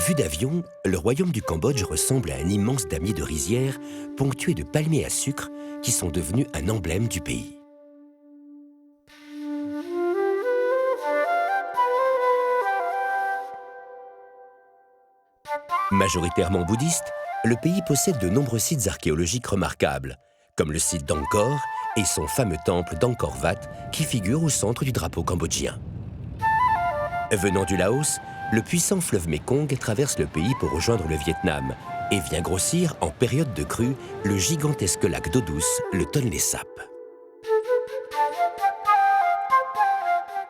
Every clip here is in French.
Vu d'avion, le royaume du Cambodge ressemble à un immense damier de rizières ponctué de palmiers à sucre qui sont devenus un emblème du pays. Majoritairement bouddhiste, le pays possède de nombreux sites archéologiques remarquables, comme le site d'Angkor et son fameux temple d'Angkor Wat qui figure au centre du drapeau cambodgien. Venant du Laos, le puissant fleuve Mékong traverse le pays pour rejoindre le Vietnam et vient grossir en période de crue le gigantesque lac d'eau douce, le Tonlé Sap.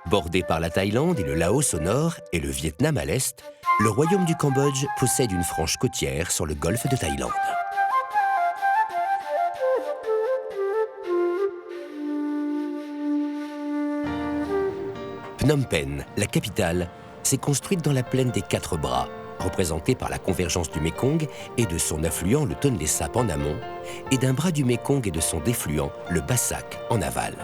Bordé par la Thaïlande et le Laos au nord et le Vietnam à l'est, le royaume du Cambodge possède une frange côtière sur le golfe de Thaïlande. Phnom Penh, la capitale, s'est construite dans la plaine des Quatre Bras, représentée par la convergence du Mékong et de son affluent, le Tonlé Sap, en amont, et d'un bras du Mékong et de son défluent, le Bassac, en aval.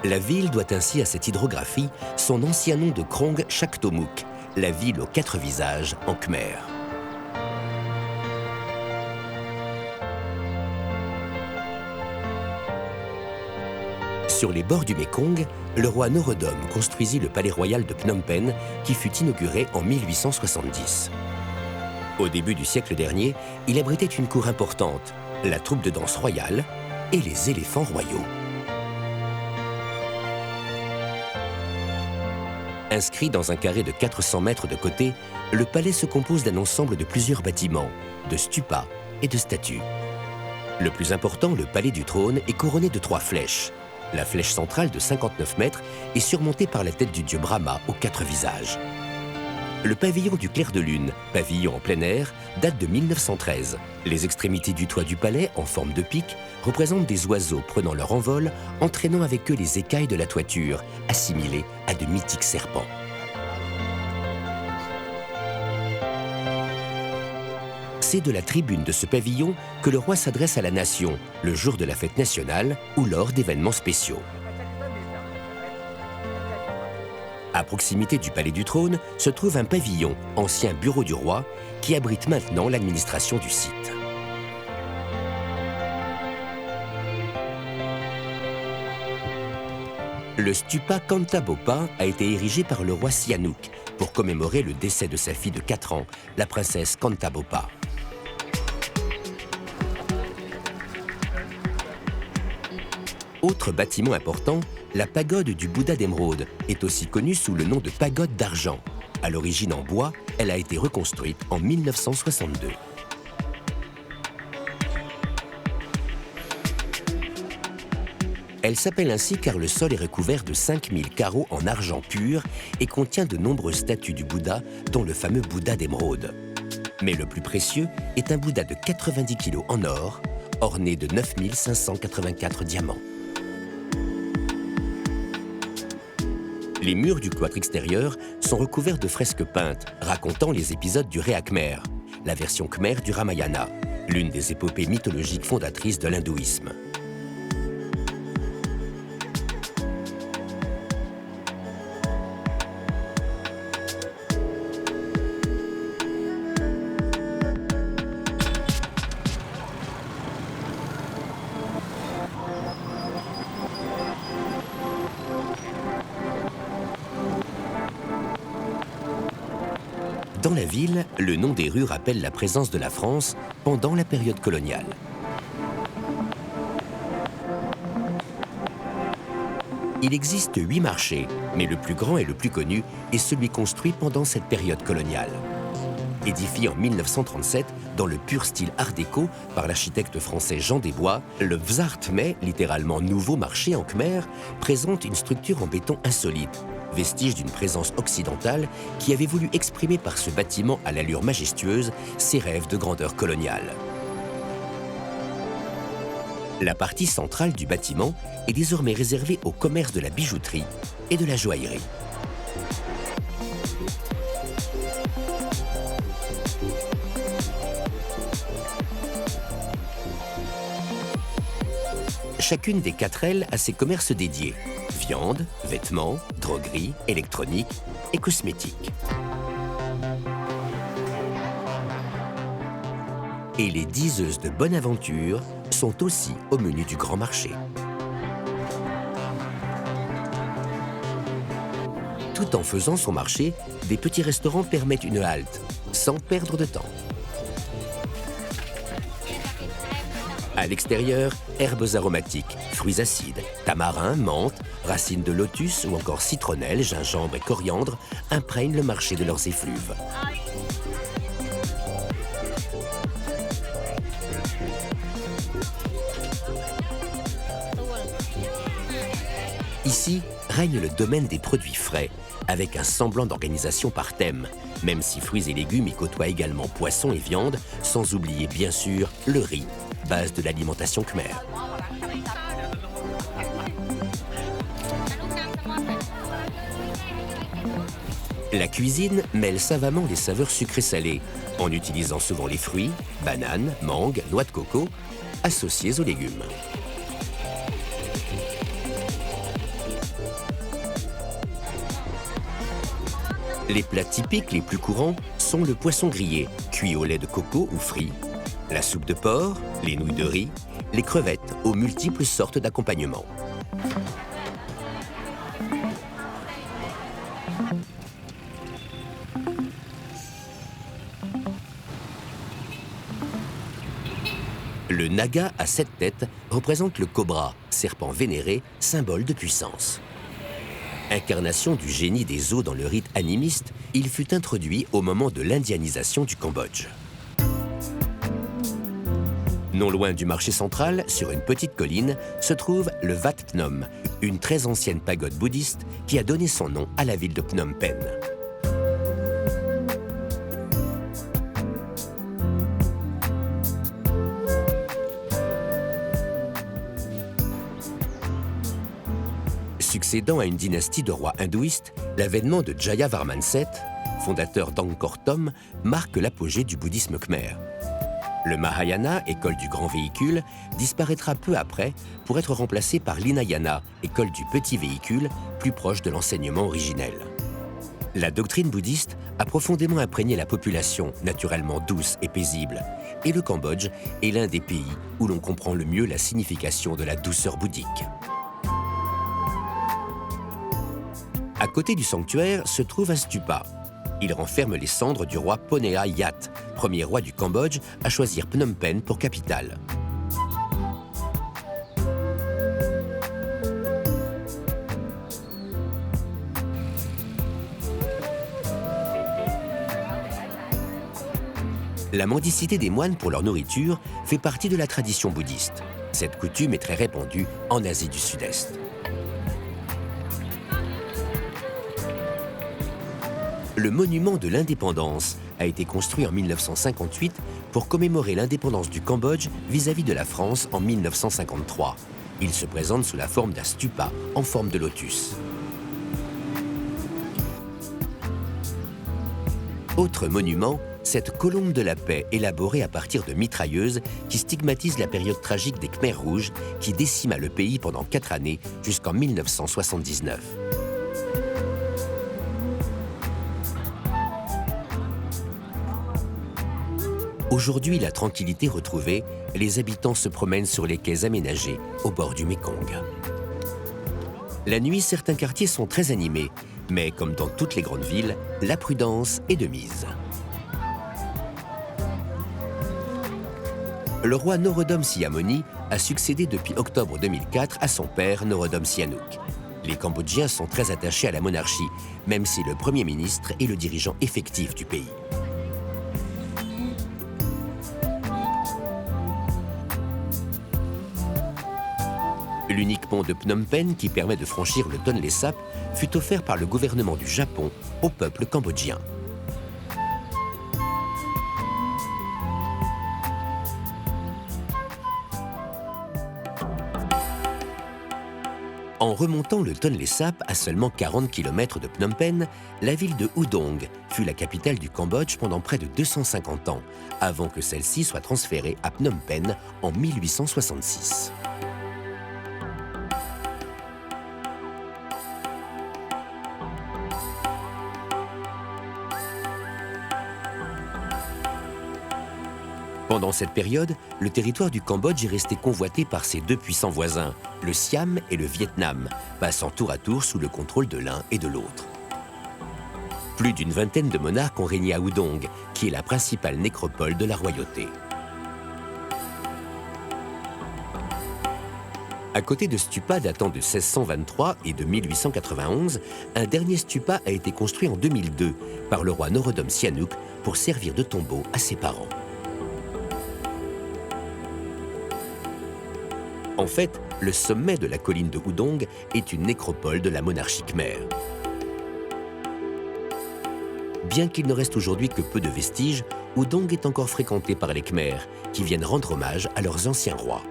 La ville doit ainsi à cette hydrographie son ancien nom de Krong Shaktomuk, la ville aux 4 visages en khmer. Sur les bords du Mékong, le roi Norodom construisit le palais royal de Phnom Penh qui fut inauguré en 1870. Au début du siècle dernier, il abritait une cour importante, la troupe de danse royale et les éléphants royaux. Inscrit dans un carré de 400 mètres de côté, le palais se compose d'un ensemble de plusieurs bâtiments, de stupas et de statues. Le plus important, le palais du trône, est couronné de 3 flèches. La flèche centrale de 59 mètres est surmontée par la tête du dieu Brahma aux 4 visages. Le pavillon du clair de lune, pavillon en plein air, date de 1913. Les extrémités du toit du palais, en forme de pic, représentent des oiseaux prenant leur envol, entraînant avec eux les écailles de la toiture, assimilées à de mythiques serpents. C'est de la tribune de ce pavillon que le roi s'adresse à la nation, le jour de la fête nationale ou lors d'événements spéciaux. À proximité du palais du trône se trouve un pavillon, ancien bureau du roi, qui abrite maintenant l'administration du site. Le stupa Kantabopa a été érigé par le roi Sihanouk pour commémorer le décès de sa fille de 4 ans, la princesse Kantabopa. Autre bâtiment important, la pagode du Bouddha d'Émeraude est aussi connue sous le nom de pagode d'argent. À l'origine en bois, elle a été reconstruite en 1962. Elle s'appelle ainsi car le sol est recouvert de 5000 carreaux en argent pur et contient de nombreuses statues du Bouddha, dont le fameux Bouddha d'Émeraude. Mais le plus précieux est un Bouddha de 90 kg en or, orné de 9584 diamants. Les murs du cloître extérieur sont recouverts de fresques peintes racontant les épisodes du Réa Khmer, la version khmer du Ramayana, l'une des épopées mythologiques fondatrices de l'hindouisme. Dans la ville, le nom des rues rappelle la présence de la France pendant la période coloniale. Il existe 8 marchés, mais le plus grand et le plus connu est celui construit pendant cette période coloniale. Édifié en 1937 dans le pur style art déco par l'architecte français Jean Desbois, le Phsar Thmé, littéralement nouveau marché en khmer, présente une structure en béton insolite, vestige d'une présence occidentale qui avait voulu exprimer par ce bâtiment à l'allure majestueuse ses rêves de grandeur coloniale. La partie centrale du bâtiment est désormais réservée au commerce de la bijouterie et de la joaillerie. Chacune des 4 ailes a ses commerces dédiés: viande, vêtements, droguerie, électronique et cosmétiques. Et les diseuses de bonne aventure sont aussi au menu du grand marché. Tout en faisant son marché, des petits restaurants permettent une halte, sans perdre de temps. À l'extérieur, herbes aromatiques, fruits acides, tamarin, menthe, racines de lotus ou encore citronnelle, gingembre et coriandre imprègnent le marché de leurs effluves. Ici, règne le domaine des produits frais, avec un semblant d'organisation par thème, même si fruits et légumes y côtoient également poissons et viande, sans oublier bien sûr le riz, base de l'alimentation khmer. La cuisine mêle savamment les saveurs sucrées-salées, en utilisant souvent les fruits, bananes, mangues, noix de coco, associés aux légumes. Les plats typiques les plus courants sont le poisson grillé, cuit au lait de coco ou frit, la soupe de porc, les nouilles de riz, les crevettes aux multiples sortes d'accompagnements. Le naga à 7 têtes représente le cobra, serpent vénéré, symbole de puissance. Incarnation du génie des eaux dans le rite animiste, il fut introduit au moment de l'indianisation du Cambodge. Non loin du marché central, sur une petite colline, se trouve le Wat Phnom, une très ancienne pagode bouddhiste qui a donné son nom à la ville de Phnom Penh. Succédant à une dynastie de rois hindouistes, l'avènement de Jayavarman VII, fondateur d'Angkor Thom, marque l'apogée du bouddhisme khmer. Le Mahayana, école du grand véhicule, disparaîtra peu après pour être remplacé par l'Hinayana, école du petit véhicule, plus proche de l'enseignement originel. La doctrine bouddhiste a profondément imprégné la population, naturellement douce et paisible, et le Cambodge est l'un des pays où l'on comprend le mieux la signification de la douceur bouddhique. À côté du sanctuaire se trouve un stupa. Il renferme les cendres du roi Ponea Yat, premier roi du Cambodge à choisir Phnom Penh pour capitale. La mendicité des moines pour leur nourriture fait partie de la tradition bouddhiste. Cette coutume est très répandue en Asie du Sud-Est. Le monument de l'indépendance a été construit en 1958 pour commémorer l'indépendance du Cambodge vis-à-vis de la France en 1953. Il se présente sous la forme d'un stupa en forme de lotus. Autre monument, cette colombe de la paix élaborée à partir de mitrailleuses qui stigmatise la période tragique des Khmers rouges qui décima le pays pendant 4 années jusqu'en 1979. Aujourd'hui, la tranquillité retrouvée, les habitants se promènent sur les quais aménagés au bord du Mékong. La nuit, certains quartiers sont très animés, mais comme dans toutes les grandes villes, la prudence est de mise. Le roi Norodom Sihamoni a succédé depuis octobre 2004 à son père Norodom Sihanouk. Les Cambodgiens sont très attachés à la monarchie, même si le Premier ministre est le dirigeant effectif du pays. L'unique pont de Phnom Penh qui permet de franchir le Tonlé Sap fut offert par le gouvernement du Japon au peuple cambodgien. En remontant le Tonlé Sap à seulement 40 km de Phnom Penh, la ville de Udong fut la capitale du Cambodge pendant près de 250 ans, avant que celle-ci soit transférée à Phnom Penh en 1866. Pendant cette période, le territoire du Cambodge est resté convoité par ses deux puissants voisins, le Siam et le Vietnam, passant tour à tour sous le contrôle de l'un et de l'autre. Plus d'une vingtaine de monarques ont régné à Udong, qui est la principale nécropole de la royauté. À côté de stupas datant de 1623 et de 1891, un dernier stupa a été construit en 2002 par le roi Norodom Sihanouk pour servir de tombeau à ses parents. En fait, le sommet de la colline de Udong est une nécropole de la monarchie khmère. Bien qu'il ne reste aujourd'hui que peu de vestiges, Udong est encore fréquenté par les Khmers, qui viennent rendre hommage à leurs anciens rois.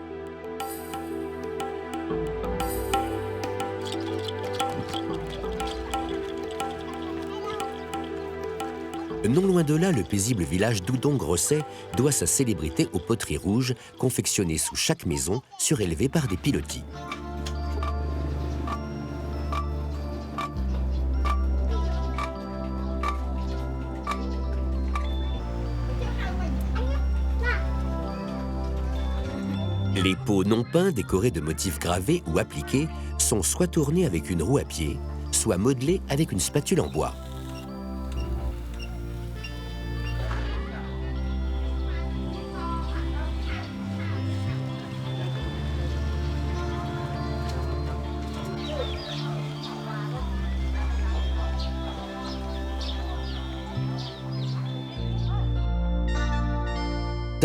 Non loin de là, le paisible village d'Udong-Rosset doit sa célébrité aux poteries rouges confectionnées sous chaque maison, surélevées par des pilotis. Les pots non peints décorés de motifs gravés ou appliqués sont soit tournés avec une roue à pied, soit modelés avec une spatule en bois.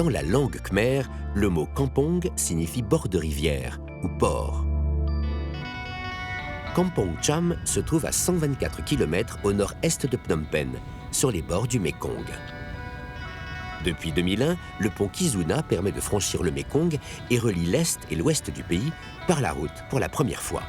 Dans la langue khmère, le mot kampong signifie bord de rivière ou port. Kampong Cham se trouve à 124 km au nord-est de Phnom Penh, sur les bords du Mékong. Depuis 2001, le pont Kizuna permet de franchir le Mékong et relie l'est et l'ouest du pays par la route pour la première fois.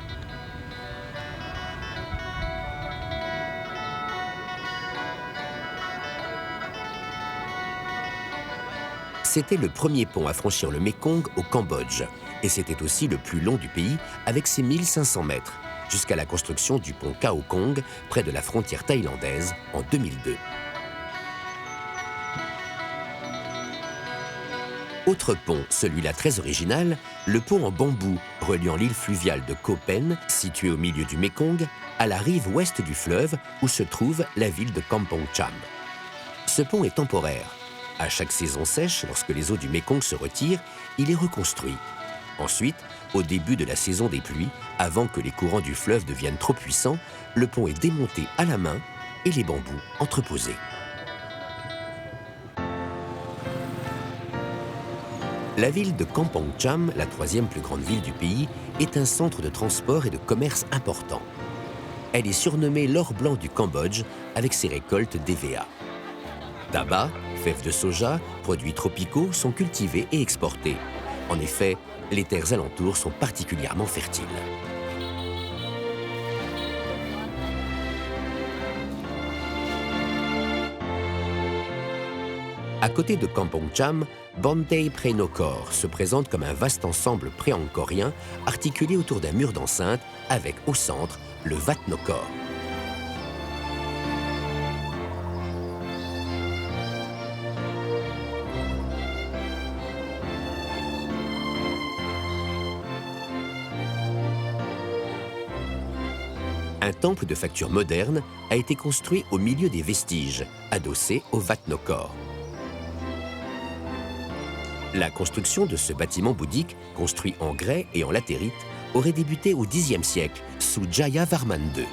C'était le premier pont à franchir le Mékong au Cambodge, et c'était aussi le plus long du pays avec ses 1500 mètres, jusqu'à la construction du pont Khao Kong près de la frontière thaïlandaise en 2002. Autre pont, celui-là très original, le pont en bambou reliant l'île fluviale de Koh Pen, située au milieu du Mékong, à la rive ouest du fleuve où se trouve la ville de Kampong Cham. Ce pont est temporaire. À chaque saison sèche, lorsque les eaux du Mékong se retirent, il est reconstruit. Ensuite, au début de la saison des pluies, avant que les courants du fleuve deviennent trop puissants, le pont est démonté à la main et les bambous entreposés. La ville de Kampong Cham, la troisième plus grande ville du pays, est un centre de transport et de commerce important. Elle est surnommée l'or blanc du Cambodge avec ses récoltes d'EVA. Tabac, fèves de soja, produits tropicaux sont cultivés et exportés. En effet, les terres alentours sont particulièrement fertiles. À côté de Kampong Cham, Bantay Prenokor se présente comme un vaste ensemble pré-angkorien articulé autour d'un mur d'enceinte avec, au centre, le Wat Nokor. Un temple de facture moderne a été construit au milieu des vestiges, adossé au Wat Nokor. La construction de ce bâtiment bouddhique, construit en grès et en latérite, aurait débuté au Xe siècle, sous Jayavarman II.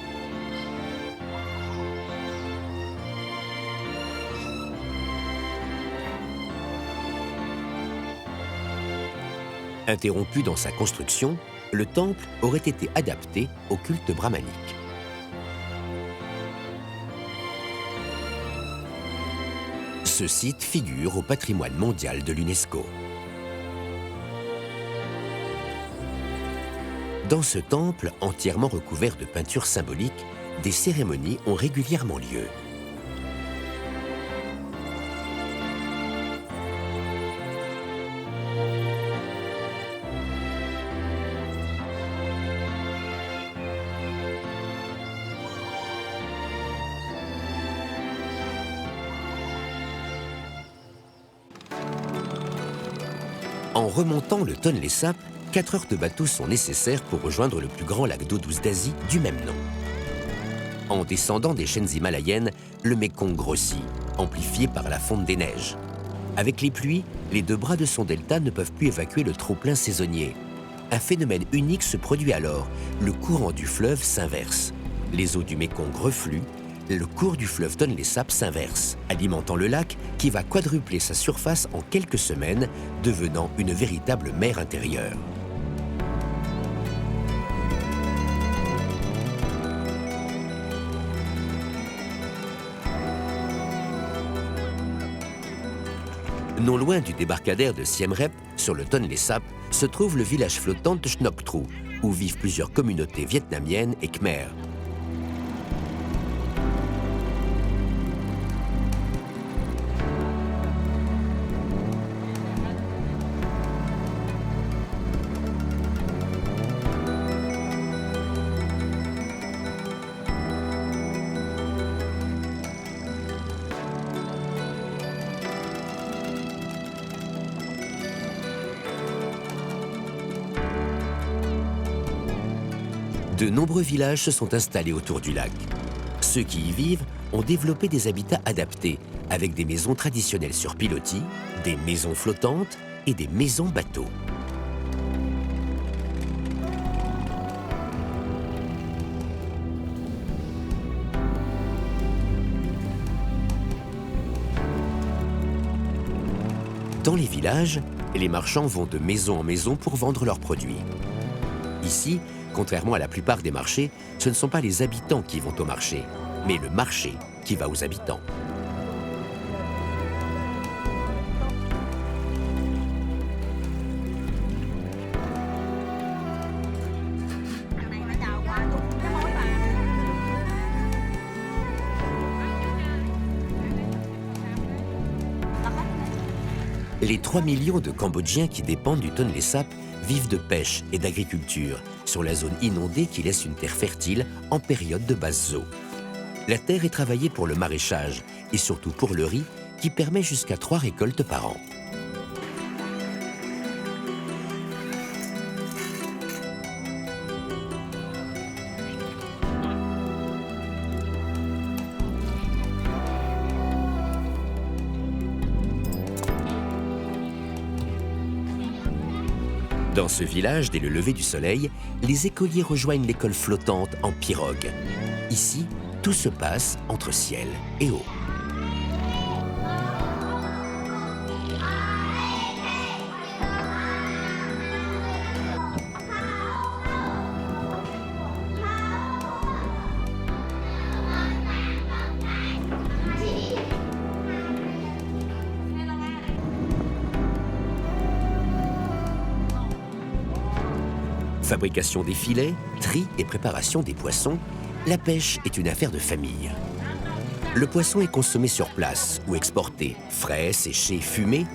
Interrompu dans sa construction, le temple aurait été adapté au culte brahmanique. Ce site figure au patrimoine mondial de l'UNESCO. Dans ce temple, entièrement recouvert de peintures symboliques, des cérémonies ont régulièrement lieu. remontant le Tonlé Sap, 4 heures de bateau sont nécessaires pour rejoindre le plus grand lac d'eau douce d'Asie du même nom. En descendant des chaînes himalayennes, le Mékong grossit, amplifié par la fonte des neiges. Avec les pluies, les 2 bras de son delta ne peuvent plus évacuer le trop-plein saisonnier. Un phénomène unique se produit alors, le courant du fleuve s'inverse. Les eaux du Mékong refluent, le cours du fleuve Tonlé Sap s'inverse, alimentant le lac qui va quadrupler sa surface en quelques semaines, devenant une véritable mer intérieure. Non loin du débarcadère de Siem Reap, sur le Tonlé Sap, se trouve le village flottant de Shnop Tru, où vivent plusieurs communautés vietnamiennes et khmères. De nombreux villages se sont installés autour du lac. Ceux qui y vivent ont développé des habitats adaptés, avec des maisons traditionnelles sur pilotis, des maisons flottantes et des maisons bateaux. Dans les villages, les marchands vont de maison en maison pour vendre leurs produits. Ici, contrairement à la plupart des marchés, ce ne sont pas les habitants qui vont au marché, mais le marché qui va aux habitants. Les 3 millions de Cambodgiens qui dépendent du Tonlé Sap vivent de pêche et d'agriculture sur la zone inondée qui laisse une terre fertile en période de basses eaux. La terre est travaillée pour le maraîchage et surtout pour le riz qui permet jusqu'à 3 récoltes par an. Dans ce village, dès le lever du soleil, les écoliers rejoignent l'école flottante en pirogue. Ici, tout se passe entre ciel et eau. Fabrication des filets, tri et préparation des poissons, la pêche est une affaire de famille. Le poisson est consommé sur place ou exporté, frais, séché, fumé,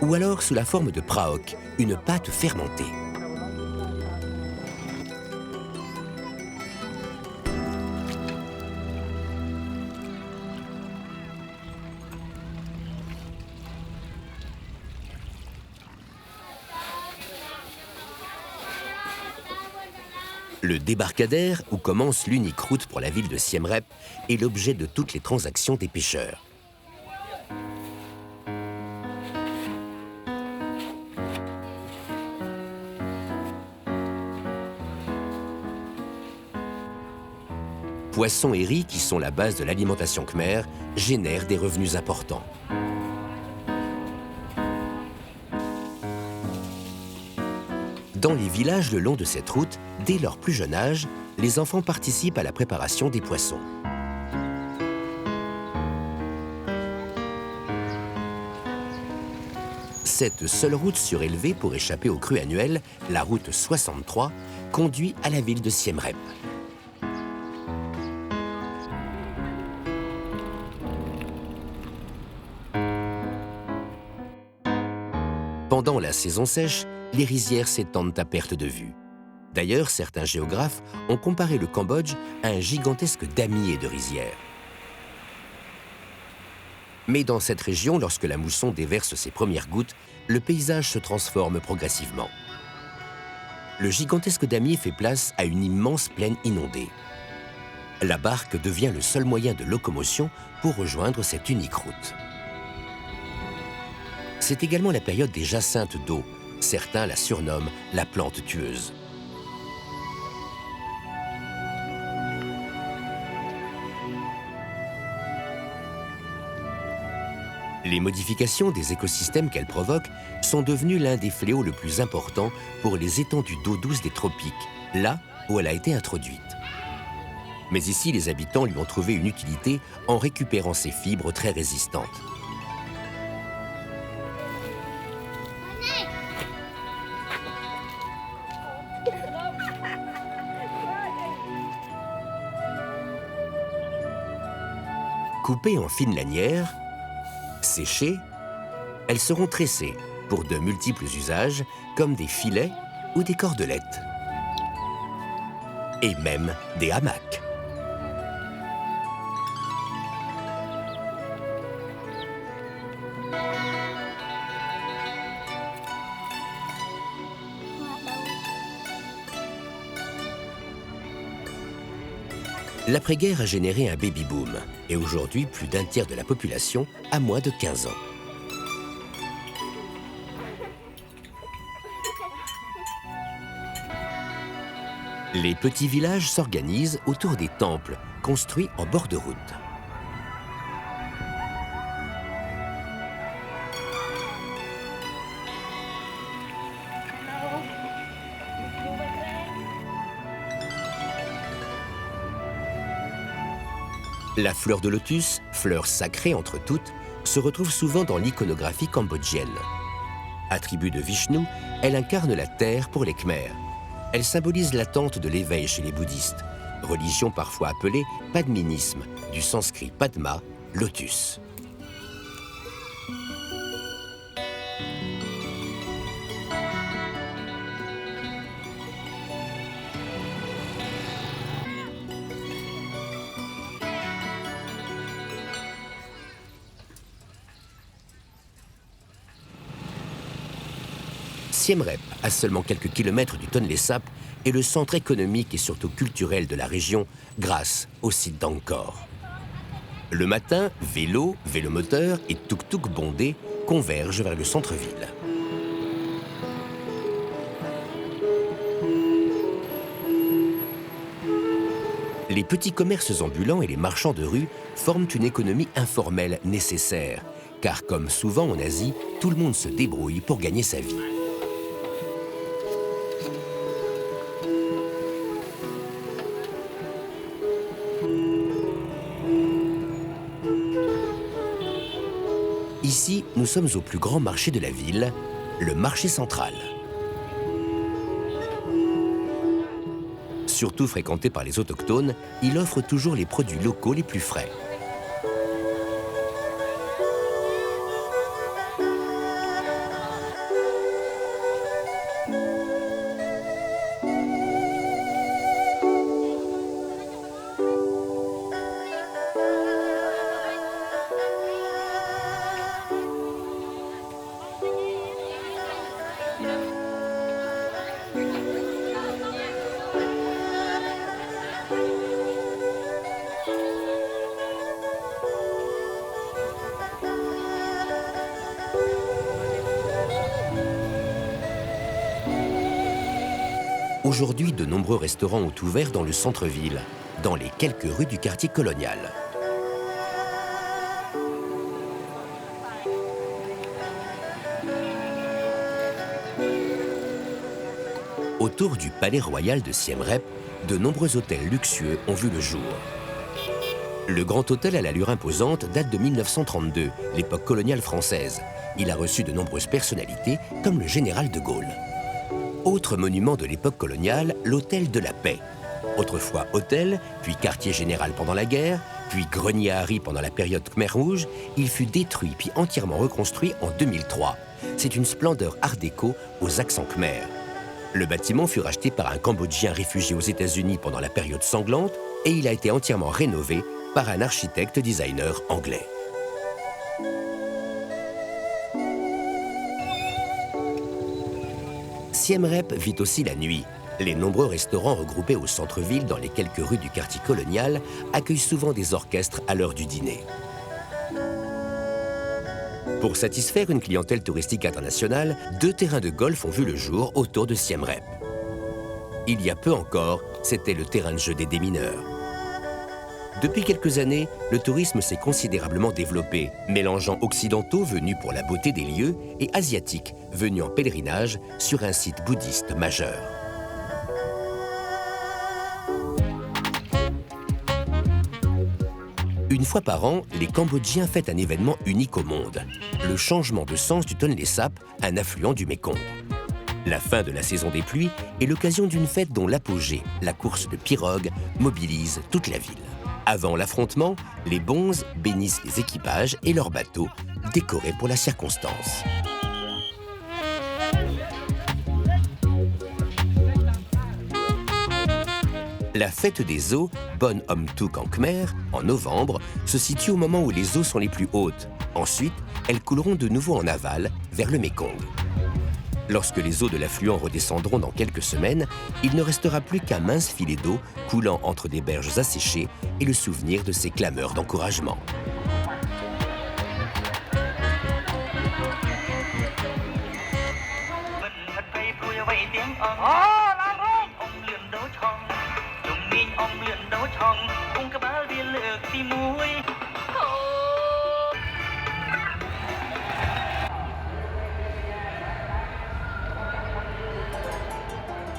ou alors sous la forme de praok, une pâte fermentée. Le débarcadère, où commence l'unique route pour la ville de Siem Reap, est l'objet de toutes les transactions des pêcheurs. Poissons et riz, qui sont la base de l'alimentation khmère, génèrent des revenus importants. Dans les villages le long de cette route, dès leur plus jeune âge, les enfants participent à la préparation des poissons. Cette seule route surélevée pour échapper aux crues annuelles, la route 63, conduit à la ville de Siem Reap. Pendant la saison sèche, les rizières s'étendent à perte de vue. D'ailleurs, certains géographes ont comparé le Cambodge à un gigantesque damier de rizières. Mais dans cette région, lorsque la mousson déverse ses premières gouttes, le paysage se transforme progressivement. Le gigantesque damier fait place à une immense plaine inondée. La barque devient le seul moyen de locomotion pour rejoindre cette unique route. C'est également la période des jacinthes d'eau. Certains la surnomment la plante tueuse. Les modifications des écosystèmes qu'elle provoque sont devenues l'un des fléaux le plus important pour les étendues d'eau douce des tropiques, là où elle a été introduite. Mais ici, les habitants lui ont trouvé une utilité en récupérant ses fibres très résistantes. Coupées en fines lanières, séchées, elles seront tressées pour de multiples usages comme des filets ou des cordelettes. Et même des hamacs. L'après-guerre a généré un baby-boom et aujourd'hui, plus d'un tiers de la population a moins de 15 ans. Les petits villages s'organisent autour des temples construits en bord de route. La fleur de lotus, fleur sacrée entre toutes, se retrouve souvent dans l'iconographie cambodgienne. Attribut de Vishnu, elle incarne la terre pour les Khmers. Elle symbolise l'attente de l'éveil chez les bouddhistes, religion parfois appelée padminisme, du sanskrit padma, lotus. Siem Reap, à seulement quelques kilomètres du Tonlé Sap, est le centre économique et surtout culturel de la région grâce au site d'Angkor. Le matin, vélos, vélomoteurs et tuk-tuk bondés convergent vers le centre-ville. Les petits commerces ambulants et les marchands de rue forment une économie informelle nécessaire, car comme souvent en Asie, tout le monde se débrouille pour gagner sa vie. Ici, nous sommes au plus grand marché de la ville, le marché central. Surtout fréquenté par les autochtones, il offre toujours les produits locaux les plus frais. Aujourd'hui, de nombreux restaurants ont ouvert dans le centre-ville, dans les quelques rues du quartier colonial. Autour du palais royal de Siem Reap, de nombreux hôtels luxueux ont vu le jour. Le Grand Hôtel à l'allure imposante date de 1932, l'époque coloniale française. Il a reçu de nombreuses personnalités, comme le général de Gaulle. Autre monument de l'époque coloniale, l'Hôtel de la Paix. Autrefois hôtel, puis quartier général pendant la guerre, puis grenier à riz pendant la période Khmer Rouge, il fut détruit puis entièrement reconstruit en 2003. C'est une splendeur art déco aux accents khmer. Le bâtiment fut racheté par un Cambodgien réfugié aux États-Unis pendant la période sanglante et il a été entièrement rénové par un architecte-designer anglais. Siem Reap vit aussi la nuit. Les nombreux restaurants regroupés au centre-ville dans les quelques rues du quartier colonial accueillent souvent des orchestres à l'heure du dîner. Pour satisfaire une clientèle touristique internationale, 2 terrains de golf ont vu le jour autour de Siem Reap. Il y a peu encore, c'était le terrain de jeu des démineurs. Depuis quelques années, le tourisme s'est considérablement développé, mélangeant occidentaux venus pour la beauté des lieux et asiatiques venus en pèlerinage sur un site bouddhiste majeur. Une fois par an, les Cambodgiens fêtent un événement unique au monde, le changement de sens du Tonlé Sap, un affluent du Mékong. La fin de la saison des pluies est l'occasion d'une fête dont l'apogée, la course de pirogues, mobilise toute la ville. Avant l'affrontement, les bonzes bénissent les équipages et leurs bateaux, décorés pour la circonstance. La fête des eaux, Bon Om Tuk en khmer, en novembre, se situe au moment où les eaux sont les plus hautes. Ensuite, elles couleront de nouveau en aval, vers le Mékong. Lorsque les eaux de l'affluent redescendront dans quelques semaines, il ne restera plus qu'un mince filet d'eau coulant entre des berges asséchées et le souvenir de ces clameurs d'encouragement.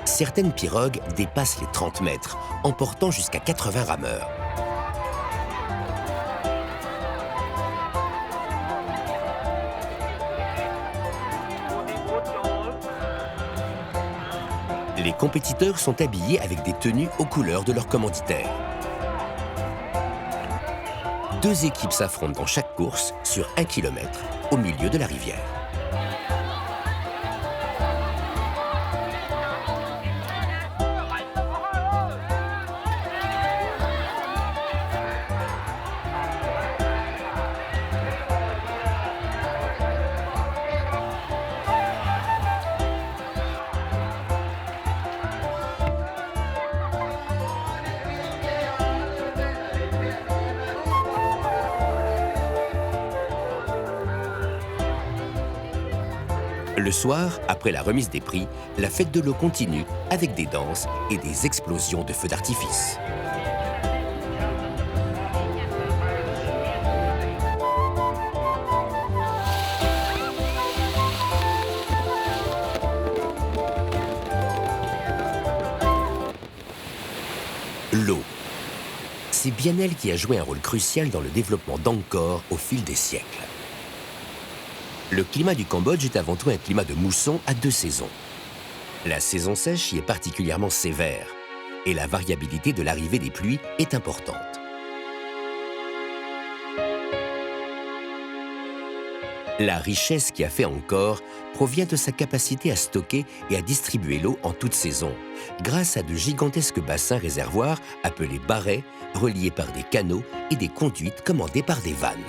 Certaines pirogues dépassent les 30 mètres, emportant jusqu'à 80 rameurs. Les compétiteurs sont habillés avec des tenues aux couleurs de leur commanditaire. 2 équipes s'affrontent dans chaque course sur 1 kilomètre au milieu de la rivière. Le soir, après la remise des prix, la fête de l'eau continue avec des danses et des explosions de feux d'artifice. L'eau. C'est bien elle qui a joué un rôle crucial dans le développement d'Angkor au fil des siècles. Le climat du Cambodge est avant tout un climat de mousson à 2 saisons. La saison sèche y est particulièrement sévère et la variabilité de l'arrivée des pluies est importante. La richesse qui a fait Angkor provient de sa capacité à stocker et à distribuer l'eau en toute saison, grâce à de gigantesques bassins réservoirs appelés barrets, reliés par des canaux et des conduites commandées par des vannes.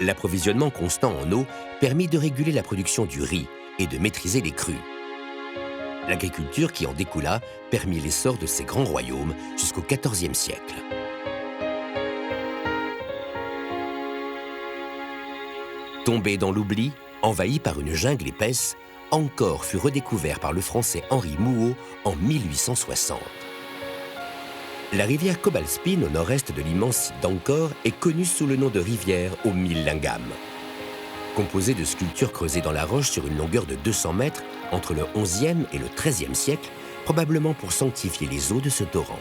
L'approvisionnement constant en eau permit de réguler la production du riz et de maîtriser les crues. L'agriculture qui en découla permit l'essor de ces grands royaumes jusqu'au XIVe siècle. Tombé dans l'oubli, envahi par une jungle épaisse, Angkor fut redécouvert par le Français Henri Mouhot en 1860. La rivière Cobalspin, au nord-est de l'immense site d'Angkor, est connue sous le nom de rivière aux 1000 lingams. Composée de sculptures creusées dans la roche sur une longueur de 200 mètres entre le XIe et le XIIIe siècle, probablement pour sanctifier les eaux de ce torrent.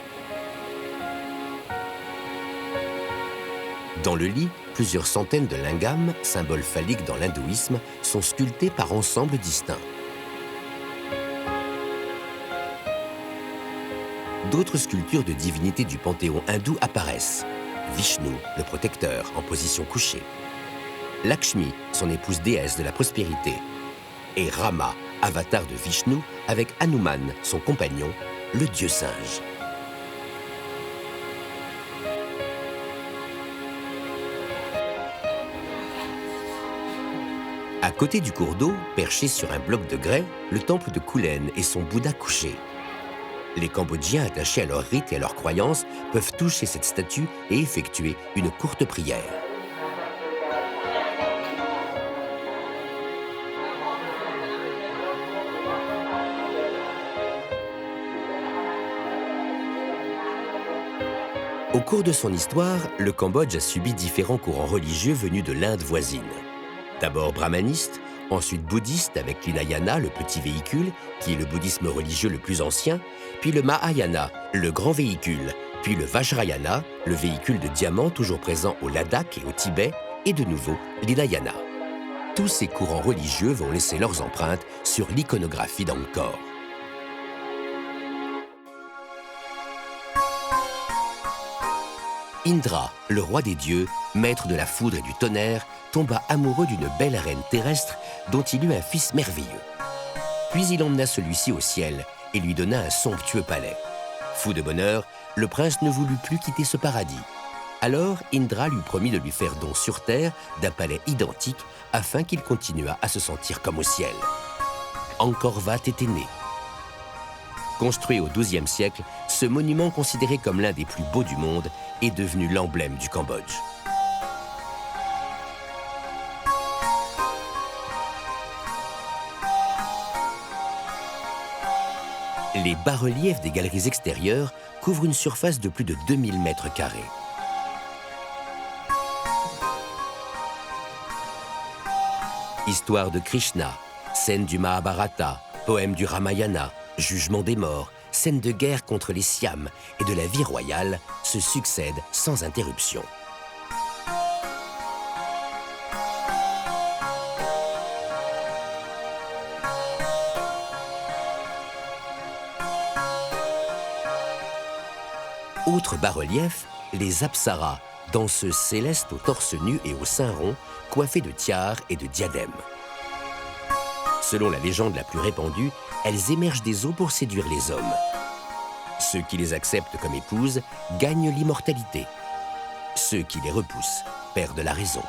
Dans le lit, plusieurs centaines de lingams, symboles phalliques dans l'hindouisme, sont sculptés par ensembles distincts. D'autres sculptures de divinités du panthéon hindou apparaissent. Vishnu, le protecteur, en position couchée. Lakshmi, son épouse déesse de la prospérité. Et Rama, avatar de Vishnu, avec Hanuman, son compagnon, le dieu singe. À côté du cours d'eau, perché sur un bloc de grès, le temple de Khulen et son Bouddha couché. Les Cambodgiens attachés à leur rite et à leurs croyances peuvent toucher cette statue et effectuer une courte prière. Au cours de son histoire, le Cambodge a subi différents courants religieux venus de l'Inde voisine. D'abord brahmaniste, ensuite bouddhiste avec l'Hinayana, le petit véhicule, qui est le bouddhisme religieux le plus ancien, puis le Mahayana, le grand véhicule, puis le Vajrayana, le véhicule de diamant toujours présent au Ladakh et au Tibet, et de nouveau l'Hinayana. Tous ces courants religieux vont laisser leurs empreintes sur l'iconographie d'Angkor. Indra, le roi des dieux, maître de la foudre et du tonnerre, tomba amoureux d'une belle reine terrestre dont il eut un fils merveilleux. Puis il emmena celui-ci au ciel et lui donna un somptueux palais. Fou de bonheur, le prince ne voulut plus quitter ce paradis. Alors Indra lui promit de lui faire don sur terre d'un palais identique afin qu'il continuât à se sentir comme au ciel. Angkor Wat était né. Construit au XIIe siècle, ce monument considéré comme l'un des plus beaux du monde est devenu l'emblème du Cambodge. Les bas-reliefs des galeries extérieures couvrent une surface de plus de 2000 mètres carrés. Histoire de Krishna, scène du Mahabharata, poème du Ramayana, jugement des morts, scènes de guerre contre les Siams et de la vie royale se succèdent sans interruption. Autre bas-relief, les apsaras, danseuses célestes au torse nu et au sein rond, coiffées de tiares et de diadèmes. Selon la légende la plus répandue, elles émergent des eaux pour séduire les hommes. Ceux qui les acceptent comme épouses gagnent l'immortalité. Ceux qui les repoussent perdent la raison.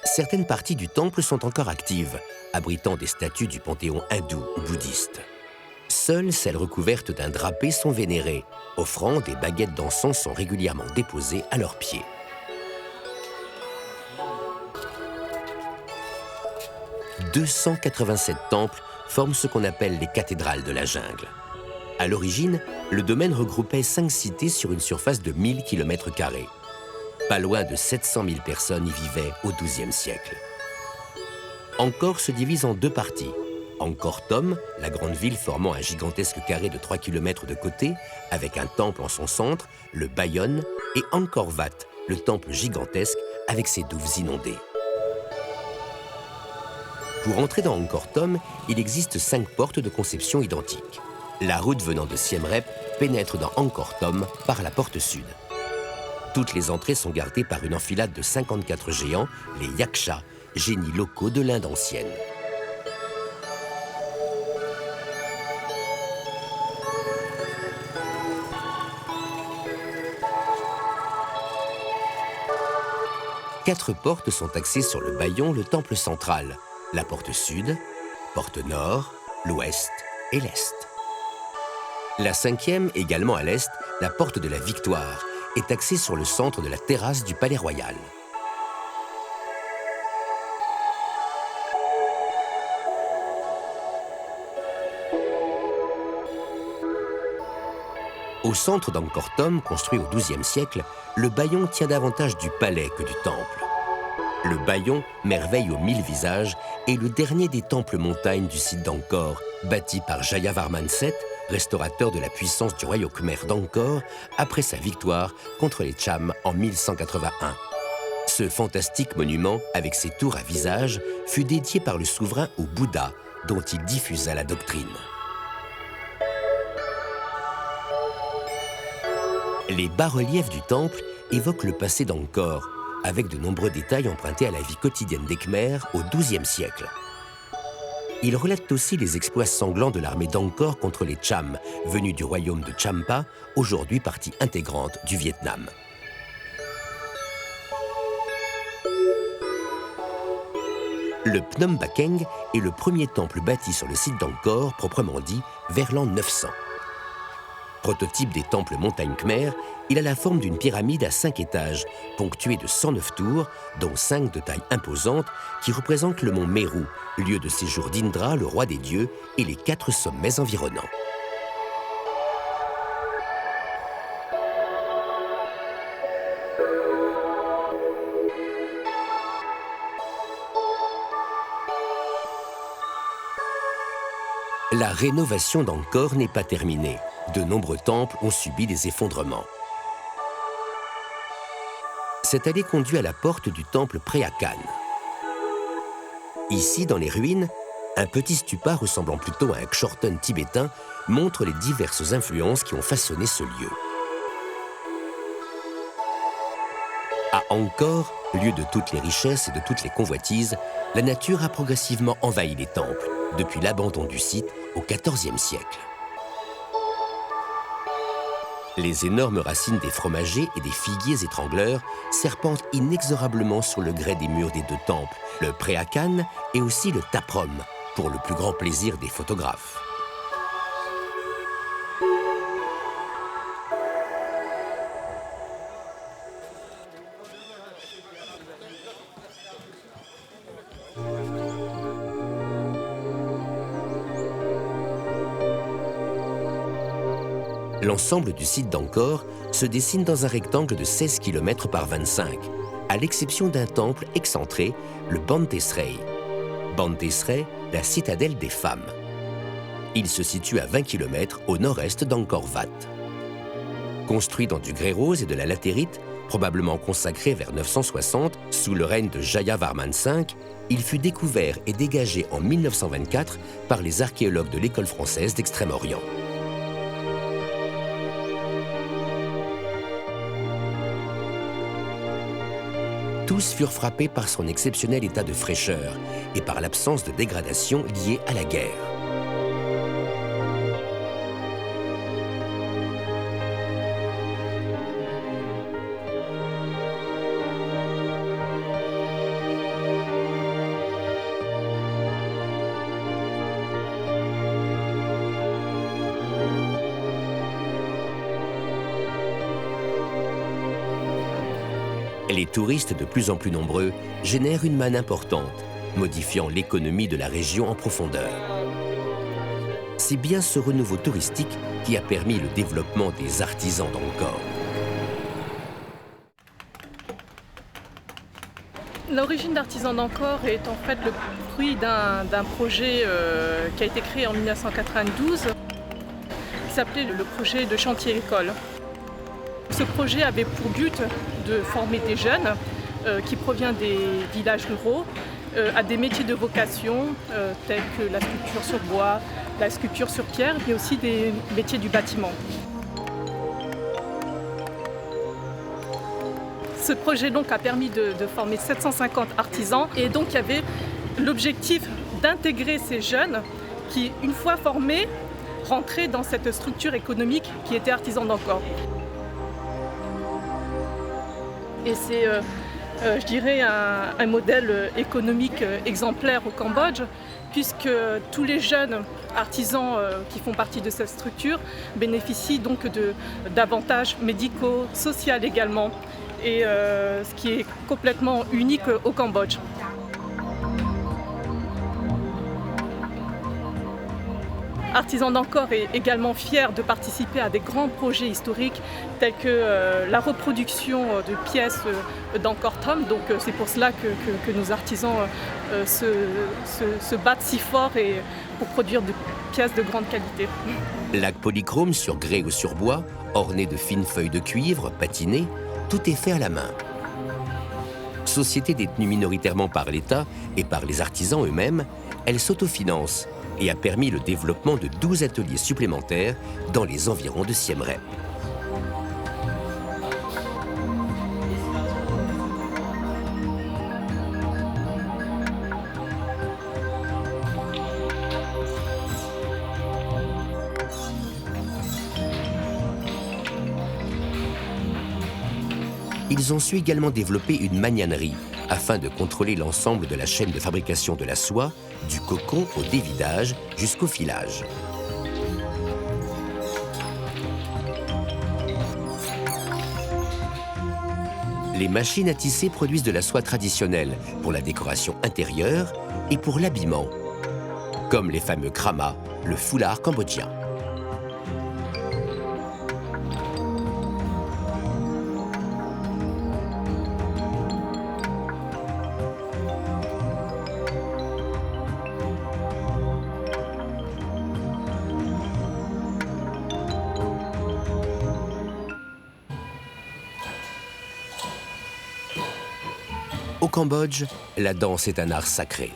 Certaines parties du temple sont encore actives, abritant des statues du panthéon hindou ou bouddhiste. Seules celles recouvertes d'un drapé sont vénérées. Offrandes et baguettes d'encens sont régulièrement déposées à leurs pieds. « 287 temples forment ce qu'on appelle les cathédrales de la jungle. À l'origine, le domaine regroupait 5 cités sur une surface de 1000 km². Pas loin de 700 000 personnes y vivaient au XIIe siècle. Angkor se divise en 2 parties. Angkor Thom, la grande ville formant un gigantesque carré de 3 km de côté, avec un temple en son centre, le Bayon, et Angkor Wat, le temple gigantesque avec ses douves inondées. Pour entrer dans Angkor Thom, il existe 5 portes de conception identiques. La route venant de Siem Reap pénètre dans Angkor Thom par la porte sud. Toutes les entrées sont gardées par une enfilade de 54 géants, les Yakshas, génies locaux de l'Inde ancienne. Quatre portes sont axées sur le Bayon, le temple central. La porte sud, porte nord, l'ouest et l'est. La 5e, également à l'est, la porte de la Victoire, est axée sur le centre de la terrasse du Palais Royal. Au centre d'Angkor Thom, construit au XIIe siècle, le Bayon tient davantage du palais que du temple. Le Bayon, merveille aux 1000 visages, est le dernier des temples montagnes du site d'Angkor, bâti par Jayavarman VII, restaurateur de la puissance du royaume khmer d'Angkor, après sa victoire contre les Chams en 1181. Ce fantastique monument, avec ses tours à visage, fut dédié par le souverain au Bouddha, dont il diffusa la doctrine. Les bas-reliefs du temple évoquent le passé d'Angkor, avec de nombreux détails empruntés à la vie quotidienne des Khmers au XIIe siècle. Il relate aussi les exploits sanglants de l'armée d'Angkor contre les Cham, venus du royaume de Champa, aujourd'hui partie intégrante du Vietnam. Le Phnom Bakheng est le premier temple bâti sur le site d'Angkor, proprement dit, vers l'an 900. Prototype des temples montagnes khmers, il a la forme d'une pyramide à 5 étages, ponctuée de 109 tours, dont 5 de taille imposante, qui représentent le mont Meru, lieu de séjour d'Indra, le roi des dieux, et les 4 sommets environnants. La rénovation d'Angkor n'est pas terminée. De nombreux temples ont subi des effondrements. Cette allée conduit à la porte du temple Preakan. Ici, dans les ruines, un petit stupa ressemblant plutôt à un chorten tibétain montre les diverses influences qui ont façonné ce lieu. À Angkor, lieu de toutes les richesses et de toutes les convoitises, la nature a progressivement envahi les temples, depuis l'abandon du site au XIVe siècle. Les énormes racines des fromagers et des figuiers étrangleurs serpentent inexorablement sur le grès des murs des 2 temples, le Preakan et aussi le Taprom, pour le plus grand plaisir des photographes. L'ensemble du site d'Angkor se dessine dans un rectangle de 16 km par 25, à l'exception d'un temple excentré, le Bantesrei. Bantesrei, la citadelle des femmes. Il se situe à 20 km au nord-est d'Angkor Wat. Construit dans du grès rose et de la latérite, probablement consacré vers 960 sous le règne de Jayavarman V, il fut découvert et dégagé en 1924 par les archéologues de l'École française d'Extrême-Orient. Tous furent frappés par son exceptionnel état de fraîcheur et par l'absence de dégradation liée à la guerre. Les touristes de plus en plus nombreux génèrent une manne importante, modifiant l'économie de la région en profondeur. C'est bien ce renouveau touristique qui a permis le développement des artisans d'Angkor. L'origine d'Artisans d'Angkor est en fait le fruit d'un projet qui a été créé en 1992, qui s'appelait le projet de chantier école. Ce projet avait pour but de former des jeunes qui proviennent des villages ruraux à des métiers de vocation tels que la sculpture sur bois, la sculpture sur pierre, mais aussi des métiers du bâtiment. Ce projet donc a permis de former 750 artisans et donc il y avait l'objectif d'intégrer ces jeunes qui, une fois formés, rentraient dans cette structure économique qui était Artisans d'Angkor. Et c'est, je dirais, un modèle économique exemplaire au Cambodge, puisque tous les jeunes artisans qui font partie de cette structure bénéficient donc d'avantages médicaux, sociaux également, et ce qui est complètement unique au Cambodge. Artisans d'Angkor est également fier de participer à des grands projets historiques tels que la reproduction de pièces d'Angkor Thom. Donc c'est pour cela que nos artisans se battent si fort pour produire des pièces de grande qualité. Lac polychrome sur grès ou sur bois, orné de fines feuilles de cuivre, patinées, tout est fait à la main. Société détenue minoritairement par l'État et par les artisans eux-mêmes, elle s'autofinance et a permis le développement de 12 ateliers supplémentaires dans les environs de Siem Reap. Ils ont su également développer une magnanerie afin de contrôler l'ensemble de la chaîne de fabrication de la soie, du cocon au dévidage jusqu'au filage. Les machines à tisser produisent de la soie traditionnelle pour la décoration intérieure et pour l'habillement, comme les fameux kramas, le foulard cambodgien. Au Cambodge, la danse est un art sacré.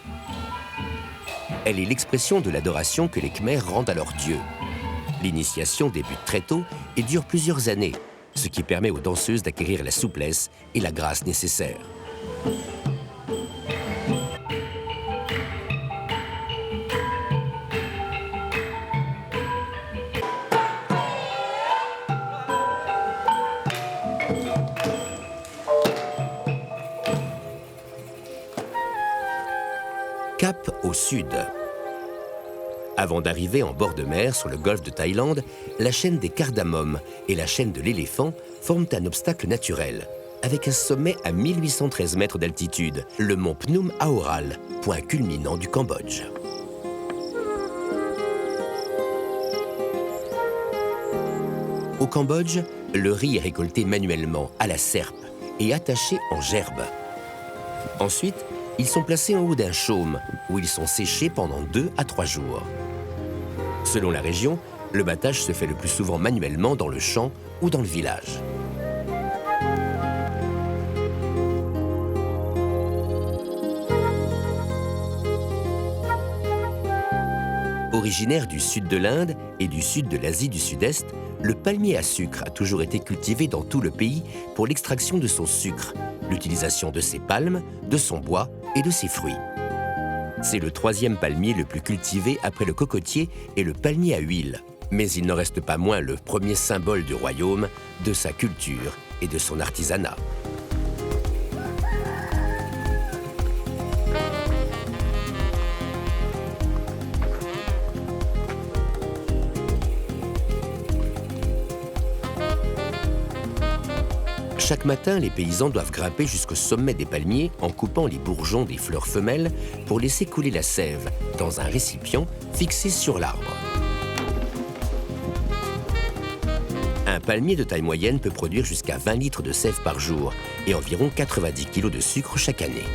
Elle est l'expression de l'adoration que les Khmers rendent à leurs dieux. L'initiation débute très tôt et dure plusieurs années, ce qui permet aux danseuses d'acquérir la souplesse et la grâce nécessaires. Cap au sud. Avant d'arriver en bord de mer sur le golfe de Thaïlande, la chaîne des Cardamom et la chaîne de l'éléphant forment un obstacle naturel, avec un sommet à 1813 mètres d'altitude, le mont Phnom Aoral, point culminant du Cambodge. Au Cambodge, le riz est récolté manuellement à la serpe et attaché en gerbe. Ensuite, ils sont placés en haut d'un chaume, où ils sont séchés pendant 2 à 3 jours. Selon la région, le battage se fait le plus souvent manuellement dans le champ ou dans le village. Originaire du sud de l'Inde et du sud de l'Asie du Sud-Est, le palmier à sucre a toujours été cultivé dans tout le pays pour l'extraction de son sucre, l'utilisation de ses palmes, de son bois et de ses fruits. C'est le 3e palmier le plus cultivé après le cocotier et le palmier à huile. Mais il n'en reste pas moins le premier symbole du royaume, de sa culture et de son artisanat. Chaque matin, les paysans doivent grimper jusqu'au sommet des palmiers en coupant les bourgeons des fleurs femelles pour laisser couler la sève dans un récipient fixé sur l'arbre. Un palmier de taille moyenne peut produire jusqu'à 20 litres de sève par jour et environ 90 kg de sucre chaque année.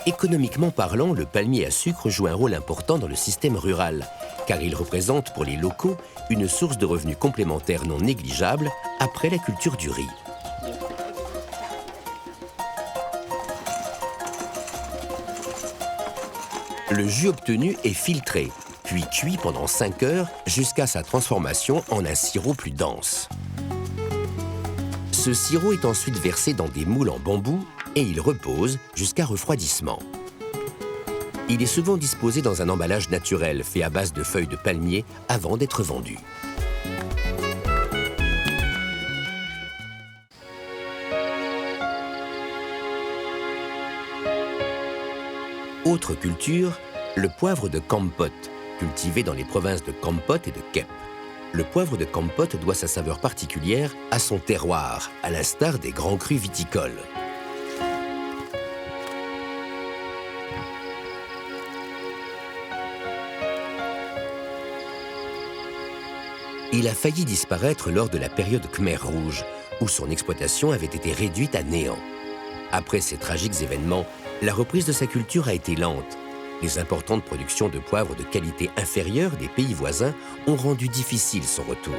Économiquement parlant, le palmier à sucre joue un rôle important dans le système rural, car il représente pour les locaux une source de revenus complémentaires non négligeable après la culture du riz. Le jus obtenu est filtré, puis cuit pendant 5 heures jusqu'à sa transformation en un sirop plus dense. Ce sirop est ensuite versé dans des moules en bambou et il repose jusqu'à refroidissement. Il est souvent disposé dans un emballage naturel fait à base de feuilles de palmier avant d'être vendu. Autre culture, le poivre de Kampot, cultivé dans les provinces de Kampot et de Kep. Le poivre de Kampot doit sa saveur particulière à son terroir, à l'instar des grands crus viticoles. Il a failli disparaître lors de la période Khmer Rouge, où son exploitation avait été réduite à néant. Après ces tragiques événements, la reprise de sa culture a été lente. Les importantes productions de poivre de qualité inférieure des pays voisins ont rendu difficile son retour.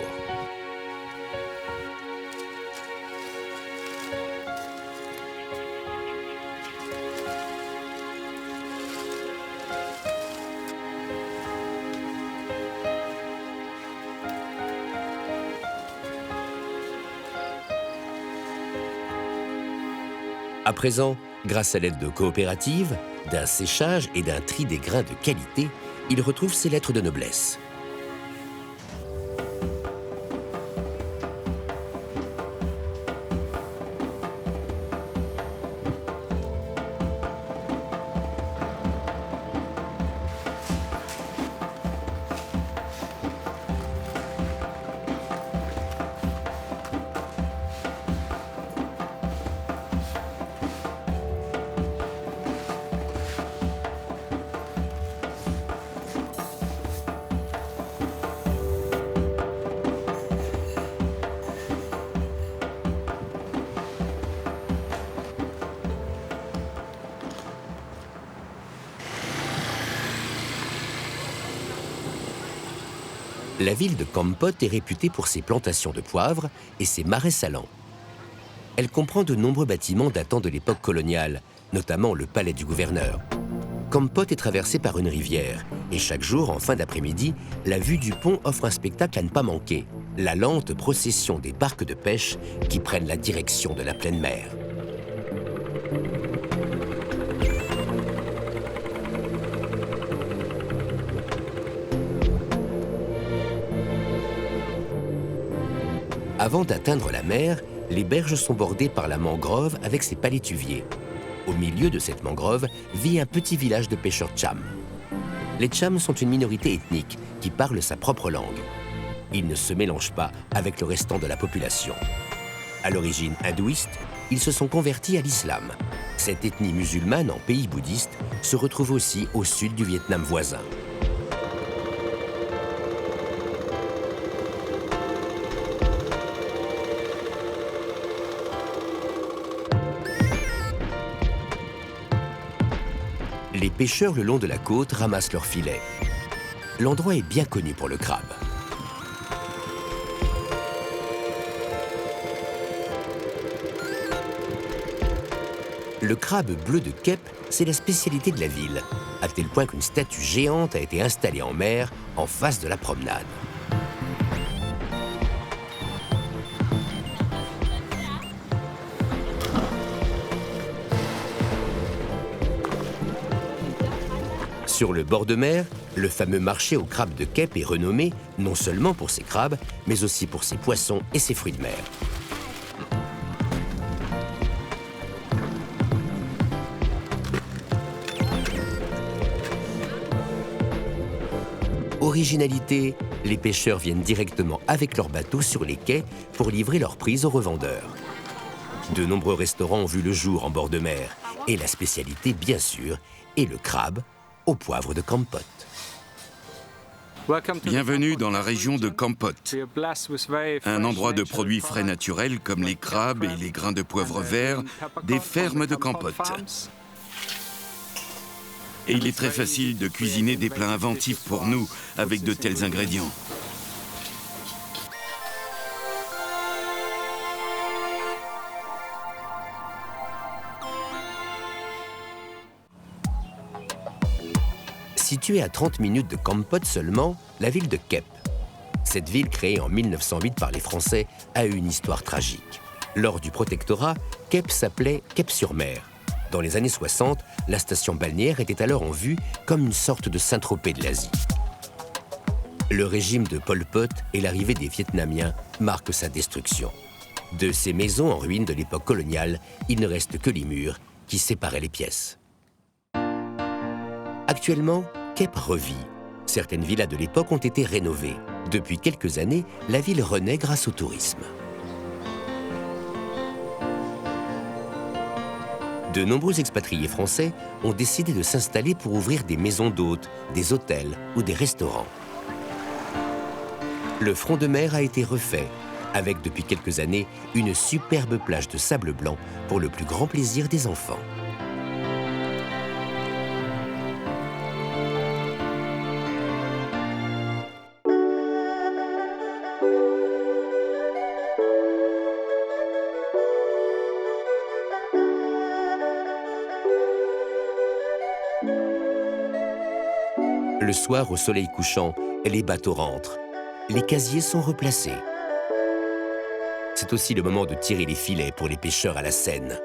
À présent, grâce à l'aide de coopératives, d'un séchage et d'un tri des grains de qualité, il retrouve ses lettres de noblesse. La ville de Kampot est réputée pour ses plantations de poivre et ses marais salants. Elle comprend de nombreux bâtiments datant de l'époque coloniale, notamment le palais du gouverneur. Kampot est traversée par une rivière et chaque jour, en fin d'après-midi, la vue du pont offre un spectacle à ne pas manquer, la lente procession des barques de pêche qui prennent la direction de la pleine mer. Avant d'atteindre la mer, les berges sont bordées par la mangrove avec ses palétuviers. Au milieu de cette mangrove vit un petit village de pêcheurs Cham. Les Cham sont une minorité ethnique qui parle sa propre langue. Ils ne se mélangent pas avec le restant de la population. À l'origine hindouiste, ils se sont convertis à l'islam. Cette ethnie musulmane en pays bouddhiste se retrouve aussi au sud du Vietnam voisin. Les pêcheurs le long de la côte ramassent leurs filets. L'endroit est bien connu pour le crabe. Le crabe bleu de Kep, c'est la spécialité de la ville, à tel point qu'une statue géante a été installée en mer en face de la promenade. Sur le bord de mer, le fameux marché aux crabes de Kep est renommé non seulement pour ses crabes, mais aussi pour ses poissons et ses fruits de mer. Originalité, les pêcheurs viennent directement avec leurs bateaux sur les quais pour livrer leurs prises aux revendeurs. De nombreux restaurants ont vu le jour en bord de mer, et la spécialité, bien sûr, est le crabe au poivre de Kampot. Bienvenue dans la région de Kampot, un endroit de produits frais naturels comme les crabes et les grains de poivre vert des fermes de Kampot. Et il est très facile de cuisiner des plats inventifs pour nous avec de tels ingrédients. Située à 30 minutes de Kampot seulement, la ville de Kep. Cette ville, créée en 1908 par les Français, a eu une histoire tragique. Lors du protectorat, Kep s'appelait Kep-sur-Mer. Dans les années 60, la station balnéaire était alors en vue comme une sorte de Saint-Tropez de l'Asie. Le régime de Pol Pot et l'arrivée des Vietnamiens marquent sa destruction. De ces maisons en ruine de l'époque coloniale, il ne reste que les murs qui séparaient les pièces. Actuellement, Kep revit. Certaines villas de l'époque ont été rénovées. Depuis quelques années, la ville renaît grâce au tourisme. De nombreux expatriés français ont décidé de s'installer pour ouvrir des maisons d'hôtes, des hôtels ou des restaurants. Le front de mer a été refait, avec depuis quelques années une superbe plage de sable blanc pour le plus grand plaisir des enfants. Le soir, au soleil couchant, les bateaux rentrent. Les casiers sont replacés. C'est aussi le moment de tirer les filets pour les pêcheurs à la Seine.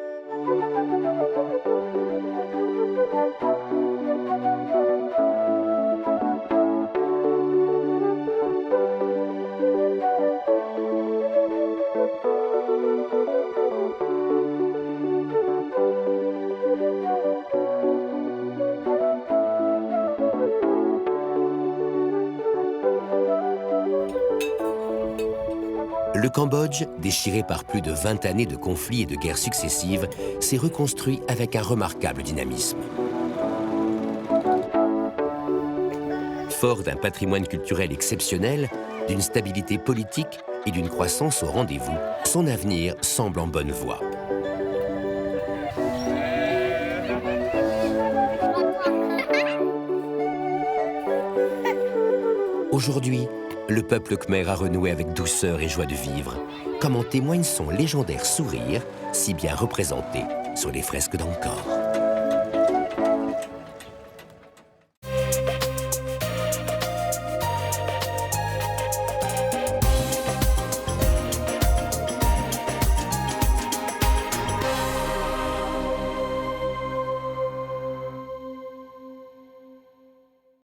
Le Cambodge, déchiré par plus de 20 années de conflits et de guerres successives, s'est reconstruit avec un remarquable dynamisme. Fort d'un patrimoine culturel exceptionnel, d'une stabilité politique et d'une croissance au rendez-vous, son avenir semble en bonne voie. Aujourd'hui, le peuple khmer a renoué avec douceur et joie de vivre, comme en témoigne son légendaire sourire, si bien représenté sur les fresques d'Angkor.